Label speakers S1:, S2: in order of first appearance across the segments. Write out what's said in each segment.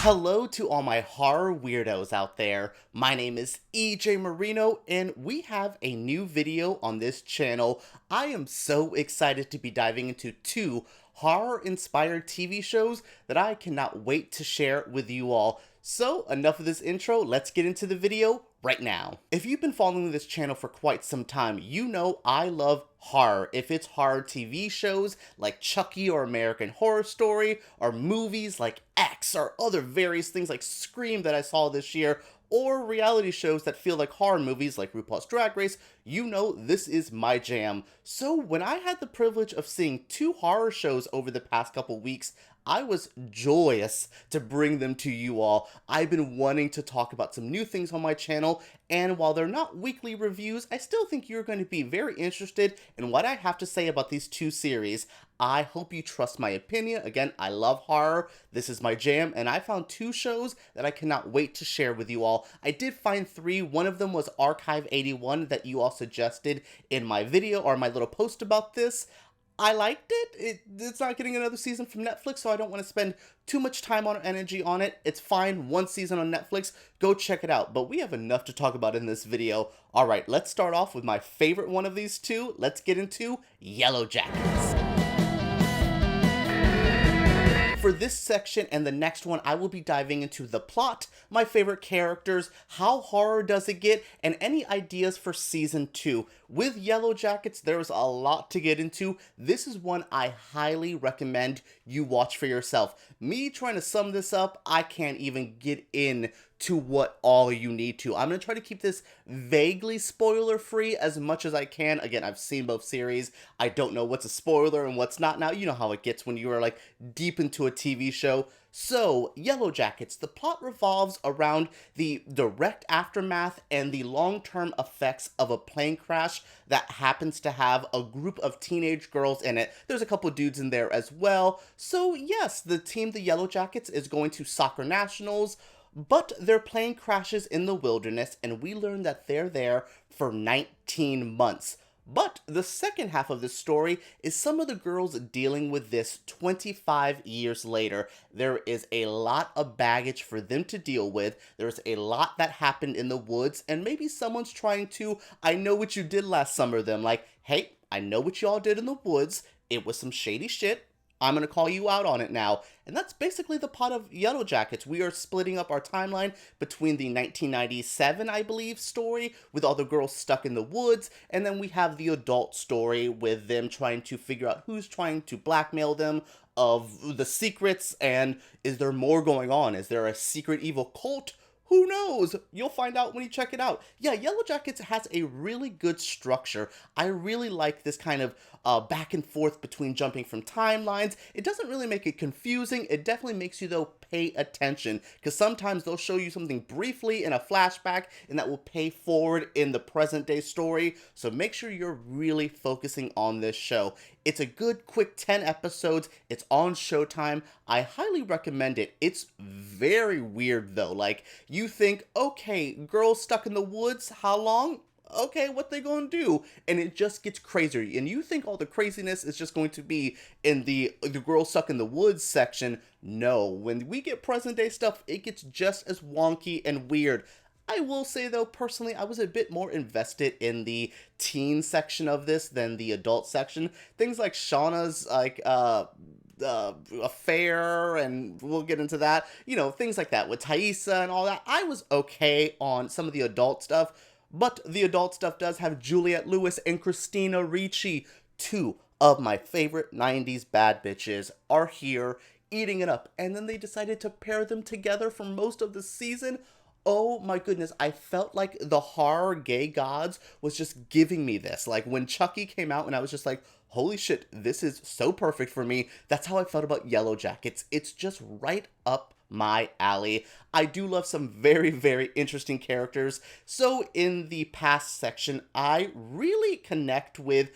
S1: Hello to all my horror weirdos out there. My name is EJ Moreno and we have a new video on this channel. I am so excited to be diving into two horror-inspired TV shows that I cannot wait to share with you all. So enough of this intro, let's get into the video right now. If you've been following this channel for quite some time, you know I love horror. If it's horror TV shows like Chucky or American Horror Story, or movies like X, or other various things like Scream that I saw this year, or reality shows that feel like horror movies like RuPaul's Drag Race, you know this is my jam. So when I had the privilege of seeing two horror shows over the past couple weeks, I was joyous to bring them to you all. I've been wanting to talk about some new things on my channel, and while they're not weekly reviews, I still think you're going to be very interested in what I have to say about these two series. I hope you trust my opinion. Again, I love horror. This is my jam, and I found two shows that I cannot wait to share with you all. I did find three. One of them was Archive 81 that you all suggested in my video or my little post about this. I liked it. It's not getting another season from Netflix, so I don't want to spend too much time or energy on it. It's fine. One season on Netflix. Go check it out. But we have enough to talk about in this video. Alright, let's start off with my favorite one of these two. Let's get into Yellowjackets. For this section and the next one, I will be diving into the plot, my favorite characters, how horror does it get, and any ideas for season 2. With Yellowjackets, there is a lot to get into. This is one I highly recommend you watch for yourself. Me trying to sum this up, I can't even get in to what all you need to. I'm going to try to keep this vaguely spoiler-free as much as I can. Again, I've seen both series. I don't know what's a spoiler and what's not now. You know how it gets when you are like deep into a TV show. So, Yellowjackets, the plot revolves around the direct aftermath and the long-term effects of a plane crash that happens to have a group of teenage girls in it. There's a couple dudes in there as well. So, yes, the team, the Yellowjackets, is going to soccer nationals, but their plane crashes in the wilderness, and we learn that they're there for 19 months. But the second half of this story is some of the girls dealing with this 25 years later. There is a lot of baggage for them to deal with. There's a lot that happened in the woods, and maybe someone's trying to, I know what you did last summer, them like, hey, I know what y'all did in the woods. It was some shady shit. I'm going to call you out on it now. And that's basically the plot of Yellowjackets. We are splitting up our timeline between the 1997, I believe, story with all the girls stuck in the woods, and then we have the adult story with them trying to figure out who's trying to blackmail them of the secrets, and is there more going on? Is there a secret evil cult? Who knows? You'll find out when you check it out. Yeah, Yellowjackets has a really good structure. I really like this kind of back and forth between jumping from timelines. It doesn't really make it confusing. It definitely makes you, though, pay attention, because sometimes they'll show you something briefly in a flashback, and that will pay forward in the present day story. So make sure you're really focusing on this show. It's a good, quick 10 episodes. It's on Showtime. I highly recommend it. It's very weird, though. Like, you think, okay, girls stuck in the woods, how long? Okay, what they gonna do? And it just gets crazier. And you think all the craziness is just going to be in the girl stuck in the woods section. No, when we get present day stuff, it gets just as wonky and weird. I will say, though, personally, I was a bit more invested in the teen section of this than the adult section. Things like Shauna's, like, affair, and we'll get into that. You know, things like that with Thaisa and all that. I was okay on some of the adult stuff, but the adult stuff does have Juliette Lewis and Christina Ricci. Two of my favorite 90s bad bitches are here eating it up, and then they decided to pair them together for most of the season. Oh my goodness, I felt like the horror gay gods was just giving me this. Like when Chucky came out and I was just like, holy shit, this is so perfect for me. That's how I felt about Yellowjackets. It's just right up my alley. I do love some very, very interesting characters. So in the past section, I really connect with,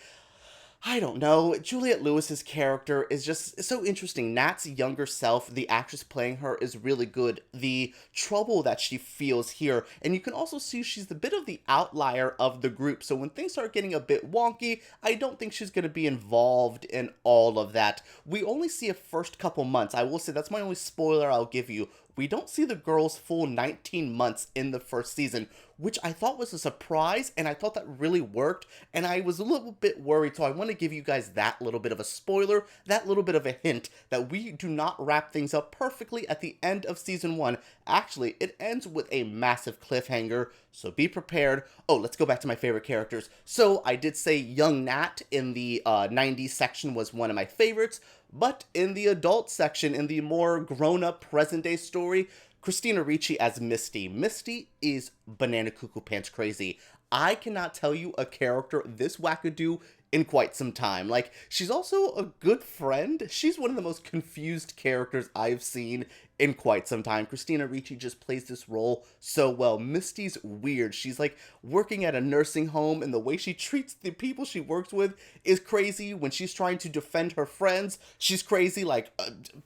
S1: I don't know, Juliette Lewis's character is just so interesting. Nat's younger self, the actress playing her, is really good. The trouble that she feels here, and you can also see she's a bit of the outlier of the group, so when things start getting a bit wonky, I don't think she's going to be involved in all of that. We only see a first couple months. I will say that's my only spoiler I'll give you. we don't see the girl's full 19 months in the first season, which I thought was a surprise, and I thought that really worked, and I was a little bit worried, so I want to give you guys that little bit of a spoiler, that little bit of a hint, that we do not wrap things up perfectly at the end of season 1. Actually, it ends with a massive cliffhanger, so be prepared. Oh, let's go back to my favorite characters. So, I did say young Nat in the 90s section was one of my favorites, but in the adult section, in the more grown-up present-day story, Christina Ricci as Misty. Misty is banana cuckoo pants crazy. I cannot tell you a character this wackadoo in quite some time. Like, she's also a good friend. She's one of the most confused characters I've seen in quite some time. Christina Ricci just plays this role so well. Misty's weird. She's like working at a nursing home, and the way she treats the people she works with is crazy. When she's trying to defend her friends, she's crazy, like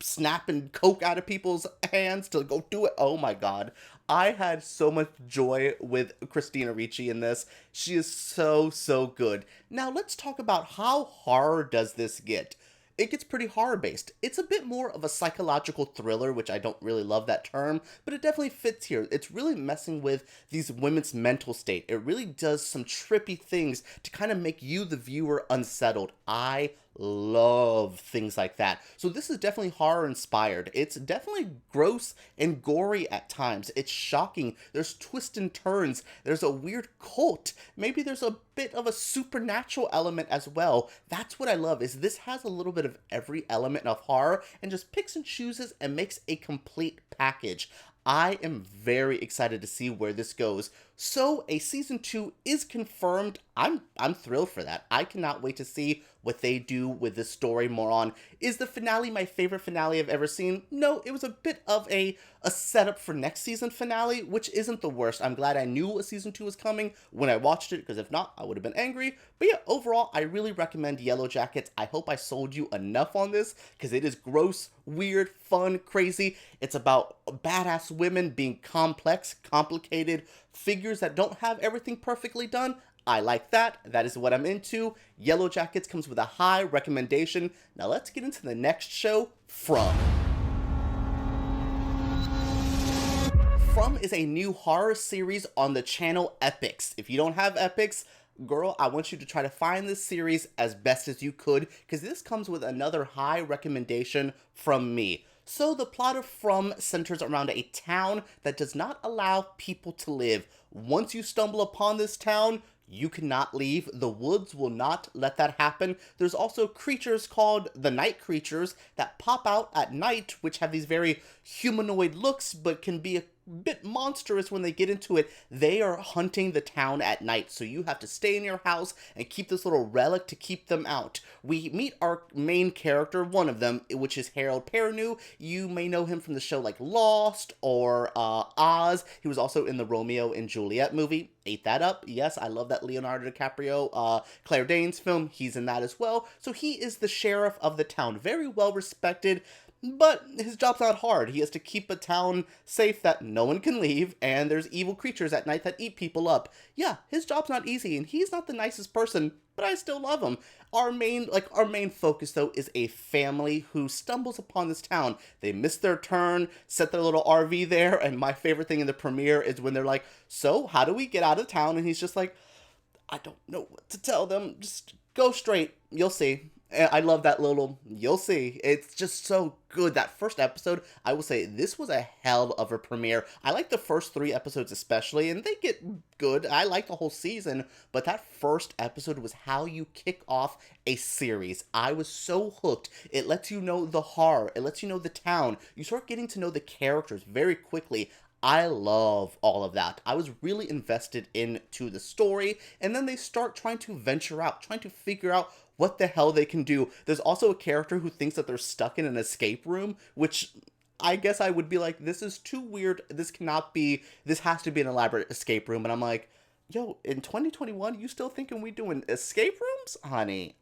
S1: snapping coke out of people's hands to go do it. Oh my god. I had so much joy with Christina Ricci in this. She is so, so good. Now let's talk about how horror does this get. It gets pretty horror-based. It's a bit more of a psychological thriller, which I don't really love that term, but it definitely fits here. It's really messing with these women's mental state. It really does some trippy things to kind of make you, the viewer, unsettled. I love things like that. So this is definitely horror inspired. It's definitely gross and gory at times. It's shocking. There's twists and turns. There's a weird cult. Maybe there's a bit of a supernatural element as well. That's what I love, is this has a little bit of every element of horror and just picks and chooses and makes a complete package. I am very excited to see where this goes. So a season 2 is confirmed. I'm thrilled for that. I cannot wait to see what they do with this story more on. Is the finale my favorite finale I've ever seen? No, it was a bit of a setup for next season finale, which isn't the worst. I'm glad I knew a season 2 was coming when I watched it, because if not, I would have been angry. But yeah, overall, I really recommend Yellowjackets. I hope I sold you enough on this, because it is gross, weird, fun, crazy. It's about badass women being complex, complicated figures that don't have everything perfectly done. I like that. That is what I'm into. Yellowjackets comes with a high recommendation. Now let's get into the next show, From. From is a new horror series on the channel Epix. If you don't have Epix, girl, I want you to try to find this series as best as you could, because this comes with another high recommendation from me. So the plot of From centers around a town that does not allow people to live. Once you stumble upon this town, you cannot leave. The woods will not let that happen. There's also creatures called the night creatures that pop out at night, which have these very humanoid looks, but can be a bit monstrous when they get into it. They are hunting the town at night, so you have to stay in your house and keep this little relic to keep them out. We meet our main character, one of them, which is Perrineau. You may know him from the show like Lost or Oz. He was also in the Romeo and Juliet movie. Ate that up. Yes, I love that Leonardo DiCaprio, Claire Danes film. He's in that as well. So he is the sheriff of the town. Very well respected. But his job's not hard. He has to keep a town safe that no one can leave, and there's evil creatures at night that eat people up. Yeah, his job's not easy, and he's not the nicest person, but I still love him. Our main focus, though, is a family who stumbles upon this town. They miss their turn, set their little RV there, and my favorite thing in the premiere is when they're like, so, how do we get out of town? And he's just like, I don't know what to tell them. Just go straight. You'll see. I love that little, you'll see. It's just so good. That first episode, I will say, this was a hell of a premiere. I like the first 3 episodes especially, and they get good. I like the whole season, but that first episode was how you kick off a series. I was so hooked. It lets you know the horror. It lets you know the town. You start getting to know the characters very quickly. I love all of that. I was really invested into the story, and then they start trying to venture out, trying to figure out what the hell they can do. There's also a character who thinks that they're stuck in an escape room, which I guess I would be like, this is too weird. This has to be an elaborate escape room. And I'm like, yo, in 2021, you still thinking we doing escape rooms? Honey.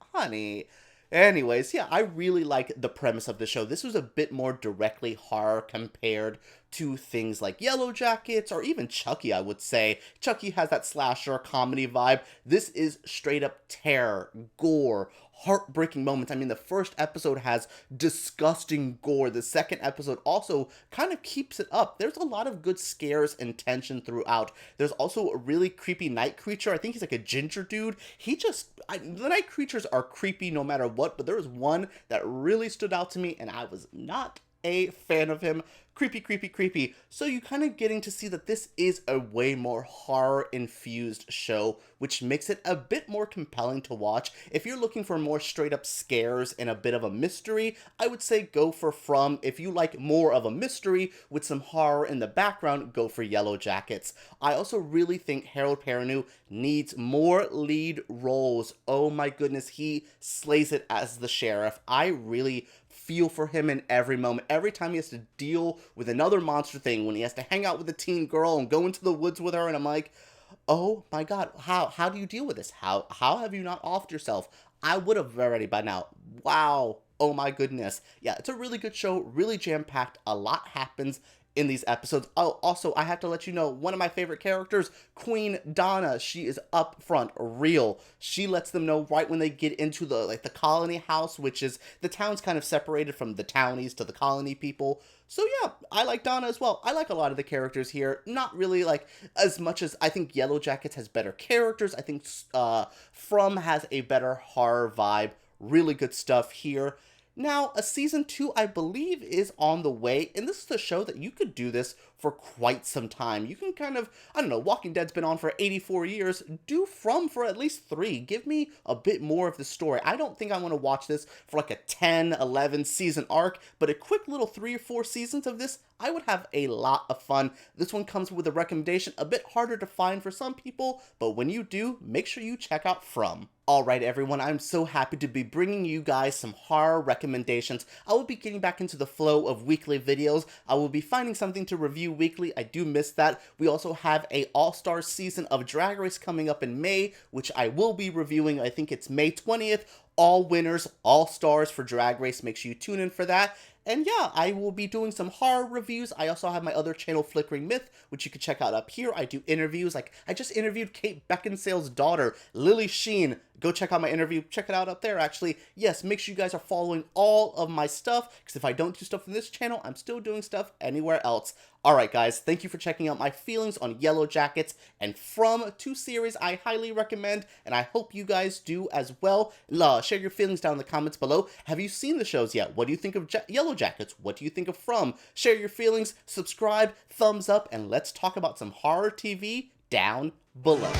S1: Anyways, yeah, I really like the premise of the show. This was a bit more directly horror compared to things like Yellowjackets or even Chucky, I would say. Chucky has that slasher comedy vibe. This is straight up terror, gore, heartbreaking moments. I mean, the first episode has disgusting gore. The second episode also kind of keeps it up. There's a lot of good scares and tension throughout. There's also a really creepy night creature. I think he's like a ginger dude. The night creatures are creepy no matter what, but there was one that really stood out to me, and I was not a fan of him. Creepy, creepy, creepy. So you kind of getting to see that this is a way more horror-infused show, which makes it a bit more compelling to watch. If you're looking for more straight-up scares and a bit of a mystery, I would say go for From. If you like more of a mystery with some horror in the background, go for Yellowjackets. I also really think Harold Perrineau needs more lead roles. Oh my goodness, he slays it as the sheriff. I really feel for him in every moment. Every time he has to deal with another monster thing, when he has to hang out with a teen girl and go into the woods with her, and I'm like, oh my god, how do you deal with this? How have you not offed yourself? I would have already by now. Wow. Oh my goodness. Yeah, it's a really good show, really jam-packed. A lot happens in these episodes. Oh, also, I have to let you know, one of my favorite characters, Queen Donna, she is up front, real. She lets them know right when they get into the colony house, which is, the town's kind of separated from the townies to the colony people. So yeah, I like Donna as well. I like a lot of the characters here. Not really like as much as I think Yellowjackets has better characters. I think From has a better horror vibe. Really good stuff here. Now, a season 2, I believe, is on the way, and this is a show that you could do this for quite some time. You can kind of, I don't know, Walking Dead's been on for 84 years. Do From for at least 3. Give me a bit more of the story. I don't think I want to watch this for like a 10, 11 season arc, but a quick little 3 or 4 seasons of this, I would have a lot of fun. This one comes with a recommendation, a bit harder to find for some people, but when you do, make sure you check out From. Alright everyone, I'm so happy to be bringing you guys some horror recommendations. I will be getting back into the flow of weekly videos. I will be finding something to review weekly. I do miss that. We also have a all-star season of Drag Race coming up in May, which I will be reviewing. I think it's May 20th. All winners, all stars for Drag Race. Make sure you tune in for that. And yeah, I will be doing some horror reviews. I also have my other channel, Flickering Myth, which you can check out up here. I do interviews. Like, I just interviewed Kate Beckinsale's daughter, Lily Sheen. Go check out my interview. Check it out up there, actually. Yes, make sure you guys are following all of my stuff, because if I don't do stuff on this channel, I'm still doing stuff anywhere else. Alright guys, thank you for checking out my feelings on Yellowjackets and From, 2 series I highly recommend, and I hope you guys do as well. Share your feelings down in the comments below. Have you seen the shows yet? What do you think of Yellowjackets? What do you think of From? Share your feelings, subscribe, thumbs up, and let's talk about some horror TV down below.